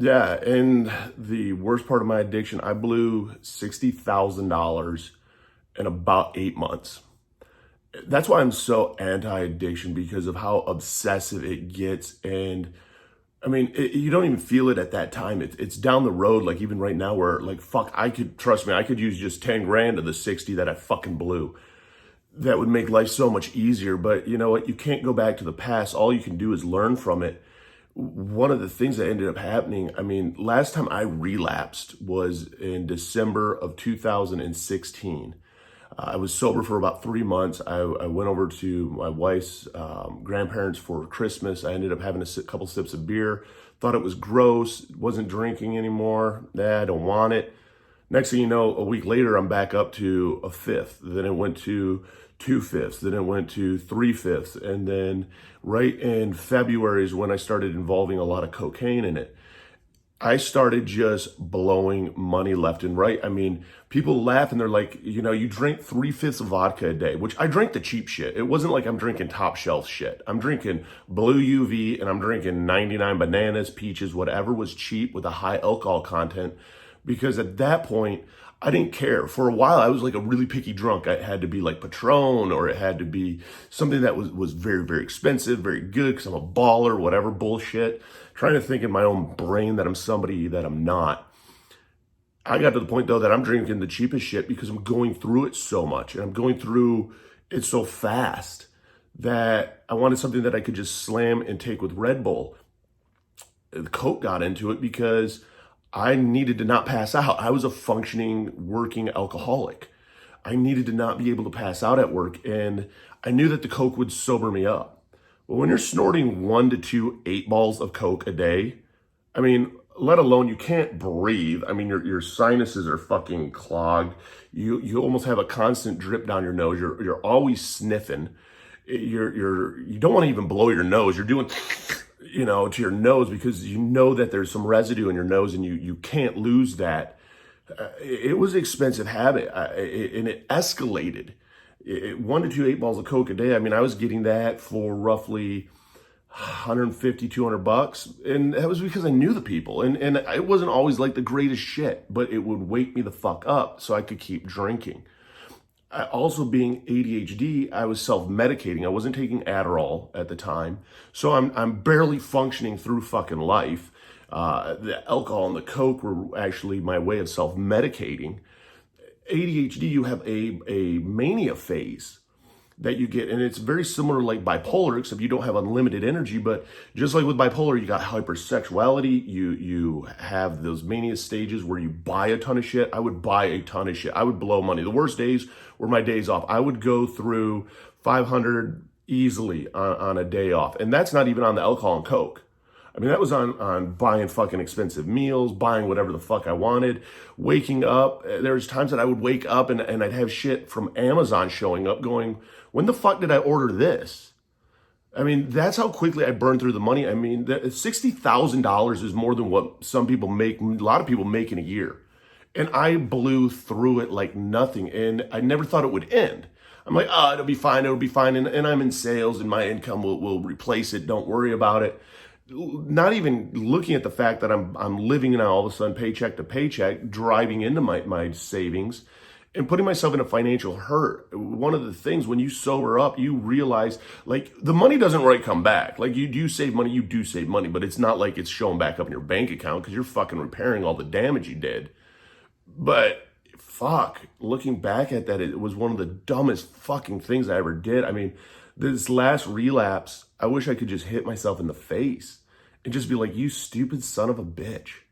Yeah, and the worst part of my addiction, I blew $60,000 in about 8 months. That's why I'm so anti-addiction because of how obsessive it gets. And I mean, you don't even feel it at that time. It's down the road, like even right now, where like, fuck, trust me, I could use just 10 grand of the 60 that I fucking blew. That would make life so much easier. But you know what? You can't go back to the past. All you can do is learn from it. One of the things that ended up happening, I mean, last time I relapsed was in December of 2016. I was sober for about 3 months. I went over to my wife's grandparents for Christmas. I ended up having a couple sips of beer. Thought it was gross. Wasn't drinking anymore. Nah, I don't want it. Next thing you know, a week later, I'm back up to a fifth. Then it went to 2/5. Then it went to 3/5. And then right in February is when I started involving a lot of cocaine in it. I started just blowing money left and right. I mean, people laugh and they're like, you drink 3/5 of vodka a day, which I drank the cheap shit. It wasn't like I'm drinking top shelf shit. I'm drinking Blue UV and I'm drinking 99 bananas, peaches, whatever was cheap with a high alcohol content. Because at that point, I didn't care. For a while, I was like a really picky drunk. It had to be like Patron or it had to be something that was very, very expensive, very good because I'm a baller, whatever bullshit. Trying to think in my own brain that I'm somebody that I'm not. I got to the point though that I'm drinking the cheapest shit because I'm going through it so much and I'm going through it so fast that I wanted something that I could just slam and take with Red Bull. The Coke got into it because I needed to not pass out. I was a functioning, working alcoholic. I needed to not be able to pass out at work, and I knew that the Coke would sober me up. But when you're snorting 1 to 2 8 balls of Coke a day, I mean, let alone you can't breathe. I mean, your sinuses are fucking clogged. You almost have a constant drip down your nose. You're always sniffing. You don't want to even blow your nose. You're doing to your nose because you know that there's some residue in your nose and you can't lose that. It was an expensive habit and it escalated. 1 to 2 8 balls of Coke a day. I mean, I was getting that for roughly 150, $200. And that was because I knew the people. And it wasn't always like the greatest shit, but it would wake me the fuck up so I could keep drinking. Also being ADHD, I was self-medicating. I wasn't taking Adderall at the time. So I'm barely functioning through fucking life. The alcohol and the Coke were actually my way of self-medicating. ADHD, you have a mania phase that you get, and it's very similar like bipolar, except you don't have unlimited energy. But just like with bipolar, you got hypersexuality, you have those mania stages where you buy a ton of shit. I would buy a ton of shit. I would blow money. The worst days were my days off. I would go through 500 easily on a day off, and that's not even on the alcohol and Coke. I mean, that was on buying fucking expensive meals, buying whatever the fuck I wanted, waking up. There's times that I would wake up and I'd have shit from Amazon showing up going, when the fuck did I order this? I mean, that's how quickly I burned through the money. I mean, $60,000 is more than what some people make, a lot of people make in a year. And I blew through it like nothing. And I never thought it would end. I'm like, it'll be fine. And I'm in sales and my income will replace it. Don't worry about it. Not even looking at the fact that I'm living now all of a sudden paycheck to paycheck, driving into my savings and putting myself in a financial hurt. One of the things when you sober up, you realize like the money doesn't really come back. Like you do save money, but it's not like it's showing back up in your bank account because you're fucking repairing all the damage you did. But fuck, looking back at that, it was one of the dumbest fucking things I ever did. I mean, this last relapse, I wish I could just hit myself in the face and just be like, you stupid son of a bitch.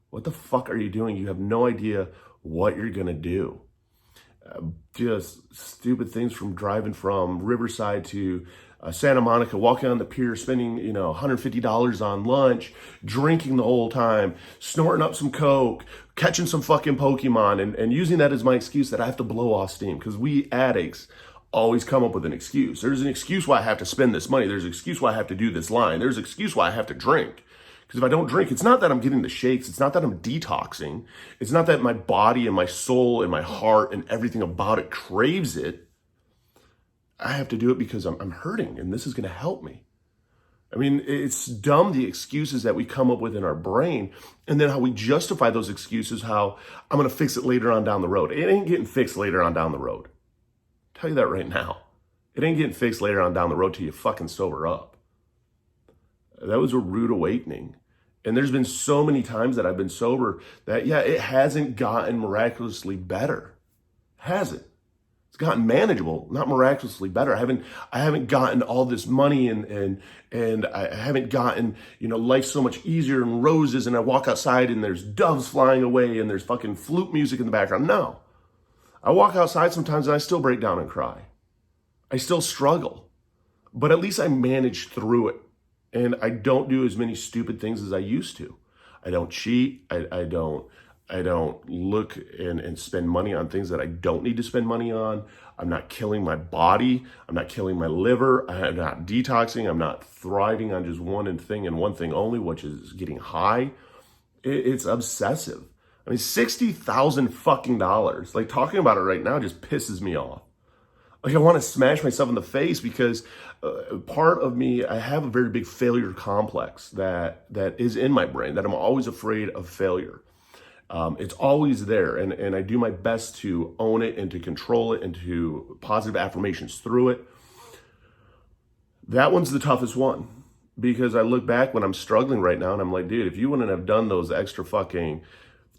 What the fuck are you doing? You have no idea what you're going to do. Just stupid things from driving from Riverside to Santa Monica, walking on the pier, spending, $150 on lunch, drinking the whole time, snorting up some Coke, catching some fucking Pokemon, and using that as my excuse that I have to blow off steam. Because we addicts always come up with an excuse. There's an excuse why I have to spend this money. There's an excuse why I have to do this line. There's an excuse why I have to drink. Because if I don't drink, it's not that I'm getting the shakes. It's not that I'm detoxing. It's not that my body and my soul and my heart and everything about it craves it. I have to do it because I'm hurting and this is going to help me. I mean, it's dumb, the excuses that we come up with in our brain, and then how we justify those excuses, how I'm going to fix it later on down the road. It ain't getting fixed later on down the road. I'll tell you that right now. It ain't getting fixed later on down the road till you fucking sober up. That was a rude awakening. And there's been so many times that I've been sober that, yeah, it hasn't gotten miraculously better. Hasn't. It's gotten manageable, not miraculously better. I haven't gotten all this money and I haven't gotten, life so much easier and roses, and I walk outside and there's doves flying away and there's fucking flute music in the background. No. I walk outside sometimes and I still break down and cry. I still struggle. But at least I manage through it. And I don't do as many stupid things as I used to. I don't cheat. I don't look and spend money on things that I don't need to spend money on. I'm not killing my body. I'm not killing my liver. I'm not detoxing. I'm not thriving on just one thing and one thing only, which is getting high. It's obsessive. I mean, $60,000 fucking dollars. Like, talking about it right now just pisses me off. Like, I want to smash myself in the face because part of me, I have a very big failure complex that is in my brain, that I'm always afraid of failure. It's always there, and I do my best to own it and to control it and to positive affirmations through it. That one's the toughest one because I look back when I'm struggling right now and I'm like, dude, if you wouldn't have done those extra fucking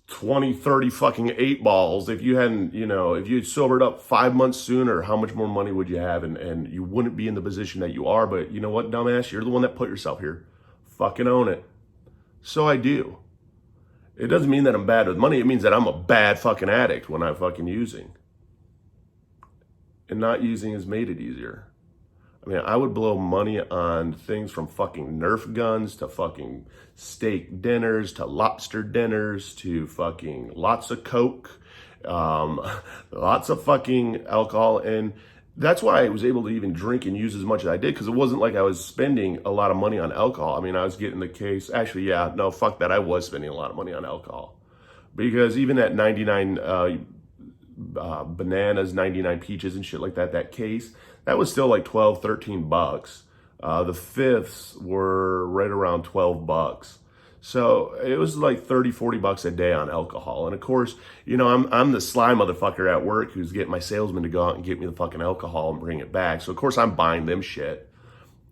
20, 30 fucking 8 balls, if you hadn't, if you had sobered up 5 months sooner, how much more money would you have? And you wouldn't be in the position that you are. But you know what, dumbass? You're the one that put yourself here. Fucking own it. So I do. It doesn't mean that I'm bad with money. It means that I'm a bad fucking addict when I'm fucking using. And not using has made it easier. I mean, I would blow money on things from fucking Nerf guns to fucking steak dinners to lobster dinners to fucking lots of Coke, lots of fucking alcohol. And that's why I was able to even drink and use as much as I did, because it wasn't like I was spending a lot of money on alcohol. I mean, I was getting the case. Actually, yeah, no, fuck that. I was spending a lot of money on alcohol. Because even at 99 bananas, 99 peaches and shit like that, that case, that was still like 12, 13 bucks. The fifths were right around 12 bucks. So it was like 30, 40 bucks a day on alcohol. And of course, I'm the sly motherfucker at work who's getting my salesman to go out and get me the fucking alcohol and bring it back. So of course I'm buying them shit.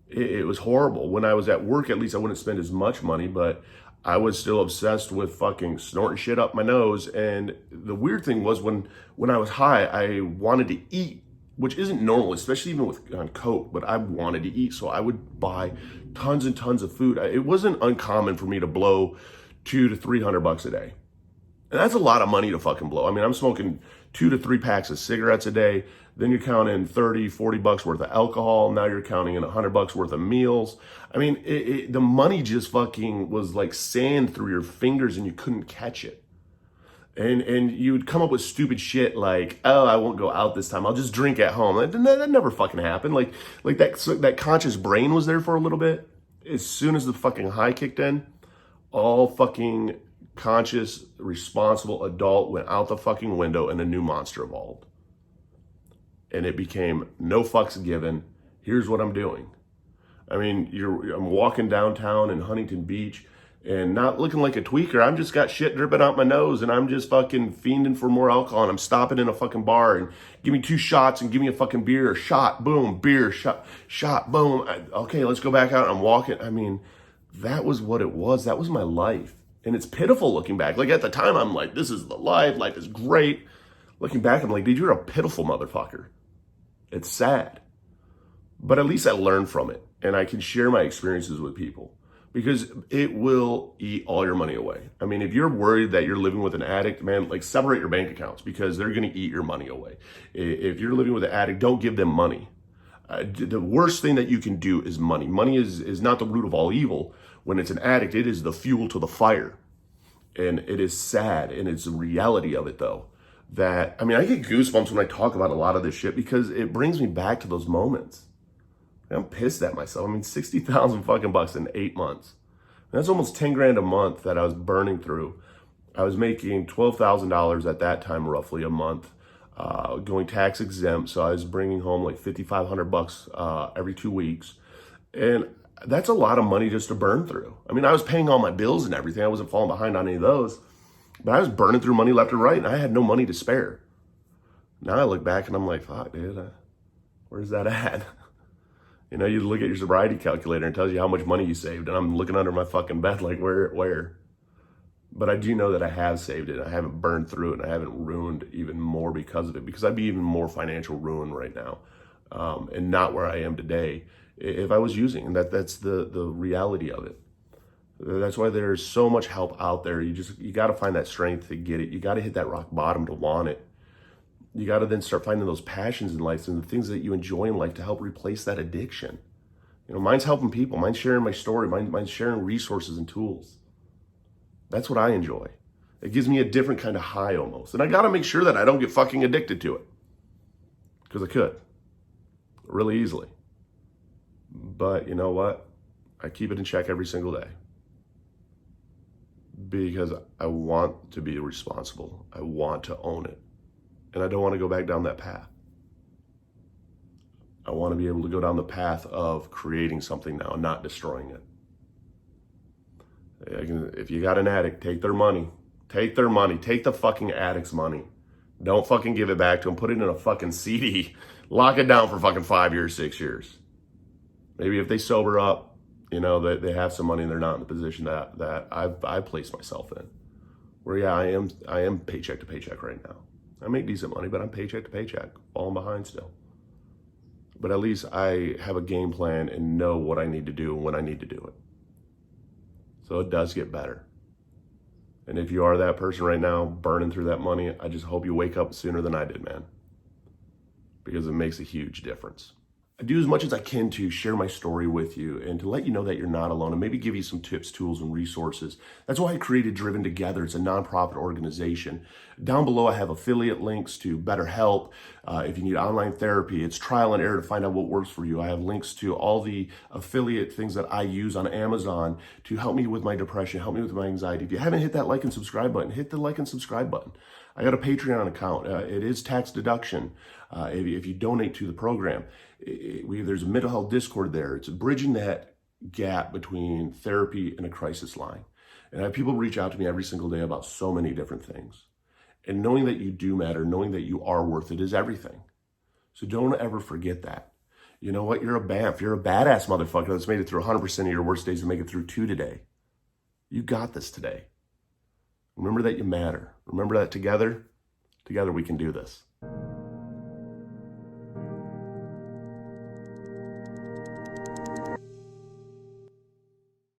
It was horrible. When I was at work, at least I wouldn't spend as much money, but I was still obsessed with fucking snorting shit up my nose. And the weird thing was when I was high, I wanted to eat, which isn't normal, especially even on Coke, but I wanted to eat. So I would buy tons and tons of food. It wasn't uncommon for me to blow $200 to $300 a day. And that's a lot of money to fucking blow. I mean, I'm smoking 2 to 3 packs of cigarettes a day. Then you're counting 30, 40 bucks worth of alcohol. Now you're counting in $100 worth of meals. I mean, the money just fucking was like sand through your fingers and you couldn't catch it. And you would come up with stupid shit like, oh, I won't go out this time. I'll just drink at home. That never fucking happened. Like that conscious brain was there for a little bit. As soon as the fucking high kicked in, all fucking conscious, responsible adult went out the fucking window and a new monster evolved. And it became no fucks given. Here's what I'm doing. I mean, I'm walking downtown in Huntington Beach and not looking like a tweaker. I'm just got shit dripping out my nose and I'm just fucking fiending for more alcohol. And I'm stopping in a fucking bar and give me 2 shots and give me a fucking beer, shot, boom, beer, shot, boom. Okay, let's go back out. I'm walking. I mean, that was what it was. That was my life. And it's pitiful looking back. Like at the time, I'm like, this is the life. Life is great. Looking back, I'm like, dude, you're a pitiful motherfucker. It's sad. But at least I learned from it. And I can share my experiences with people. Because it will eat all your money away. I mean, if you're worried that you're living with an addict, man, like separate your bank accounts because they're going to eat your money away. If you're living with an addict, don't give them money. The worst thing that you can do is money. Money is not the root of all evil. When it's an addict, it is the fuel to the fire. And it is sad, and it's the reality of it, though. That, I mean, I get goosebumps when I talk about a lot of this shit because it brings me back to those moments. I'm pissed at myself. I mean, 60,000 fucking bucks in 8 months. That's almost 10 grand a month that I was burning through. I was making $12,000 at that time, roughly a month, going tax exempt. So I was bringing home like 5,500 bucks every 2 weeks. And That's a lot of money just to burn through. I mean, I was paying all my bills and everything. I wasn't falling behind on any of those, but I was burning through money left and right, and I had no money to spare. Now I look back and I'm like, fuck, dude, where's that at? You know, you look at your sobriety calculator and it tells you how much money you saved, and I'm looking under my fucking bed like, where? But I do know that I have saved it. I haven't burned through it, and I haven't ruined even more because of it, because I'd be even more financial ruin right now, and not where I am today if I was using. And that's the reality of it. That's why there's so much help out there. You got to find that strength to get it. You got to hit that rock bottom to want it. You got to then start finding those passions in life and the things that you enjoy in life to help replace that addiction. You know, mine's helping people. Mine's sharing my story. Mine's sharing resources and tools. That's what I enjoy. It gives me a different kind of high almost. And I got to make sure that I don't get fucking addicted to it, because I could really easily. But you know what? I keep it in check every single day because I want to be responsible. I want to own it. And I don't want to go back down that path. I want to be able to go down the path of creating something now and not destroying it. If you got an addict, take their money. Take their money. Take the fucking addict's money. Don't fucking give it back to them. Put it in a fucking CD. Lock it down for fucking 5 years, 6 years. Maybe if they sober up, you know, they have some money and they're not in the position that I've placed myself in. Where, yeah, I am paycheck to paycheck right now. I make decent money, but I'm paycheck to paycheck, falling behind still. But at least I have a game plan and know what I need to do and when I need to do it. So it does get better. And if you are that person right now burning through that money, I just hope you wake up sooner than I did, man. Because it makes a huge difference. I do as much as I can to share my story with you and to let you know that you're not alone and maybe give you some tips, tools, and resources. That's why I created Driven Together. It's a nonprofit organization. Down below, I have affiliate links to BetterHelp. If you need online therapy, it's trial and error to find out what works for you. I have links to all the affiliate things that I use on Amazon to help me with my depression, help me with my anxiety. If you haven't hit that like and subscribe button, hit the like and subscribe button. I got a Patreon account. It is tax deduction if you donate to the program. There's a mental health Discord there. It's bridging that gap between therapy and a crisis line. And I have people reach out to me every single day about so many different things. And knowing that you do matter, knowing that you are worth it is everything. So don't ever forget that. You know what? You're a BAMF. You're a badass motherfucker that's made it through 100% of your worst days and make it through 2 today. You got this today. Remember that you matter. Remember that together we can do this.